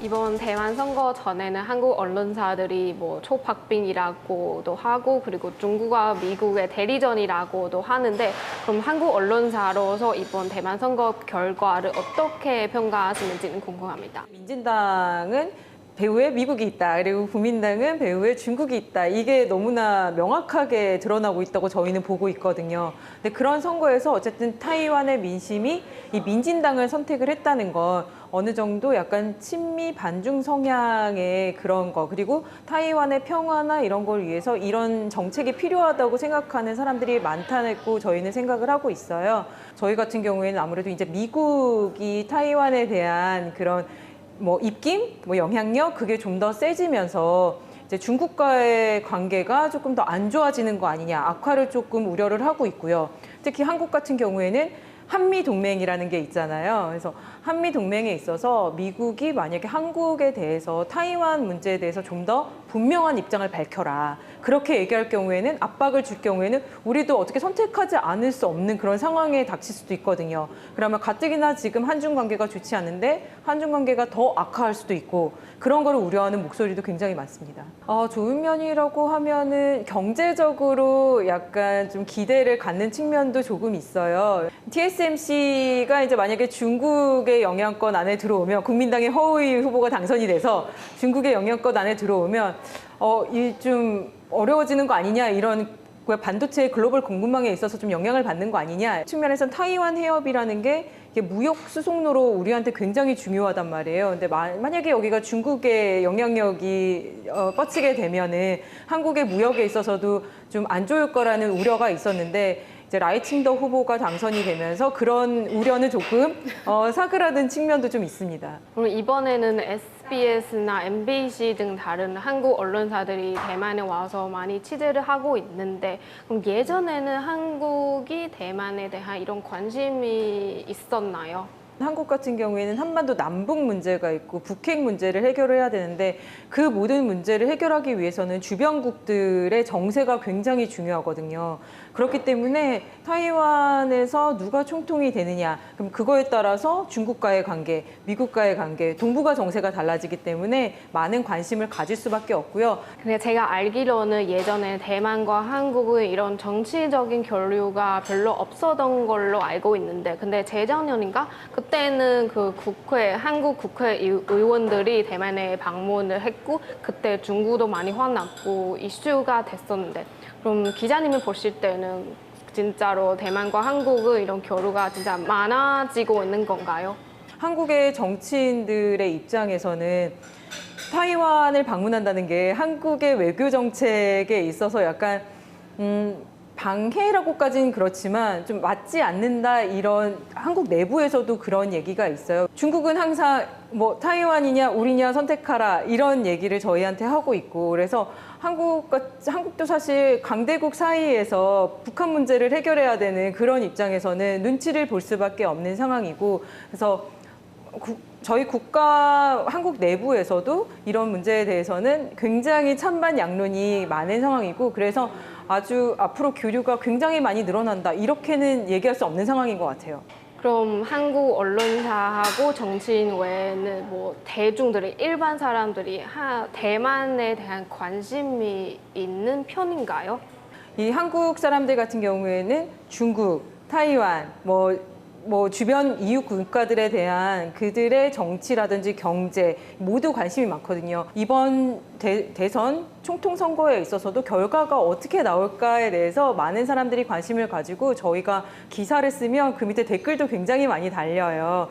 이번 대만 선거 전에는 한국 언론사들이 뭐 초박빙이라고도 하고 그리고 중국과 미국의 대리전이라고도 하는데 그럼 한국 언론사로서 이번 대만 선거 결과를 어떻게 평가하시는지는 궁금합니다. 민진당은 배후에 미국이 있다. 그리고 국민당은 배후에 중국이 있다. 이게 너무나 명확하게 드러나고 있다고 저희는 보고 있거든요. 근데 그런 선거에서 어쨌든 타이완의 민심이 이 민진당을 선택을 했다는 건 어느 정도 약간 친미 반중 성향의 그런 거 그리고 타이완의 평화나 이런 걸 위해서 이런 정책이 필요하다고 생각하는 사람들이 많다고 저희는 생각을 하고 있어요. 저희 같은 경우에는 아무래도 이제 미국이 타이완에 대한 그런 뭐 입김, 뭐 영향력 그게 좀 더 세지면서 이제 중국과의 관계가 조금 더 안 좋아지는 거 아니냐, 악화를 조금 우려를 하고 있고요. 특히 한국 같은 경우에는 한미 동맹이라는 게 있잖아요. 그래서 한미 동맹에 있어서 미국이 만약에 한국에 대해서 타이완 문제에 대해서 좀 더 분명한 입장을 밝혀라. 그렇게 얘기할 경우에는 압박을 줄 경우에는 우리도 어떻게 선택하지 않을 수 없는 그런 상황에 닥칠 수도 있거든요. 그러면 가뜩이나 지금 한중 관계가 좋지 않은데 한중 관계가 더 악화할 수도 있고 그런 거를 우려하는 목소리도 굉장히 많습니다. 좋은 면이라고 하면은 경제적으로 약간 좀 기대를 갖는 측면도 조금 있어요. TSMC가 이제 만약에 중국의 영향권 안에 들어오면 국민당의 허우이 후보가 당선이 돼서 중국의 영향권 안에 들어오면 이 좀 어려워지는 거 아니냐 이런 반도체 글로벌 공급망에 있어서 좀 영향을 받는 거 아니냐 측면에서는 타이완 해협이라는 게 이게 무역 수송로로 우리한테 굉장히 중요하단 말이에요. 근데 만약에 여기가 중국의 영향력이 뻗치게 되면은 한국의 무역에 있어서도 좀 안 좋을 거라는 우려가 있었는데 이제 라이칭더 후보가 당선이 되면서 그런 우려는 조금 사그라든 측면도 좀 있습니다. 그럼 이번에는 SBS나 MBC 등 다른 한국 언론사들이 대만에 와서 많이 취재를 하고 있는데 그럼 예전에는 한국이 대만에 대한 이런 관심이 있었나요? 한국 같은 경우에는 한반도 남북 문제가 있고 북핵 문제를 해결해야 되는데 그 모든 문제를 해결하기 위해서는 주변국들의 정세가 굉장히 중요하거든요. 그렇기 때문에 타이완에서 누가 총통이 되느냐, 그럼 그거에 따라서 중국과의 관계, 미국과의 관계, 동북아 정세가 달라지기 때문에 많은 관심을 가질 수밖에 없고요. 근데 제가 알기로는 예전에 대만과 한국의 이런 정치적인 교류가 별로 없었던 걸로 알고 있는데 근데 재작년인가? 그때는 그 한국 국회 의원들이 대만에 방문을 했고 그때 중국도 많이 화났고 이슈가 됐었는데 그럼 기자님이 보실 때는 진짜로 대만과 한국의 이런 교류가 진짜 많아지고 있는 건가요? 한국의 정치인들의 입장에서는 타이완을 방문한다는 게 한국의 외교 정책에 있어서 약간 방해라고까지는 그렇지만 좀 맞지 않는다 이런 한국 내부에서도 그런 얘기가 있어요. 중국은 항상 뭐 타이완이냐 우리냐 선택하라 이런 얘기를 저희한테 하고 있고 그래서 한국도 사실 강대국 사이에서 북한 문제를 해결해야 되는 그런 입장에서는 눈치를 볼 수밖에 없는 상황이고 그래서 저희 한국 내부에서도 이런 문제에 대해서는 굉장히 찬반 양론이 많은 상황이고 그래서 아주 앞으로 교류가 굉장히 많이 늘어난다 이렇게는 얘기할 수 없는 상황인 것 같아요. 그럼 한국 언론사하고 정치인 외에는 뭐 대중들이 일반 사람들이 대만에 대한 관심이 있는 편인가요? 이 한국 사람들 같은 경우에는 중국, 타이완, 뭐 주변 이웃 국가들에 대한 그들의 정치라든지 경제 모두 관심이 많거든요. 이번 대선 총통 선거에 있어서도 결과가 어떻게 나올까에 대해서 많은 사람들이 관심을 가지고 저희가 기사를 쓰면 그 밑에 댓글도 굉장히 많이 달려요.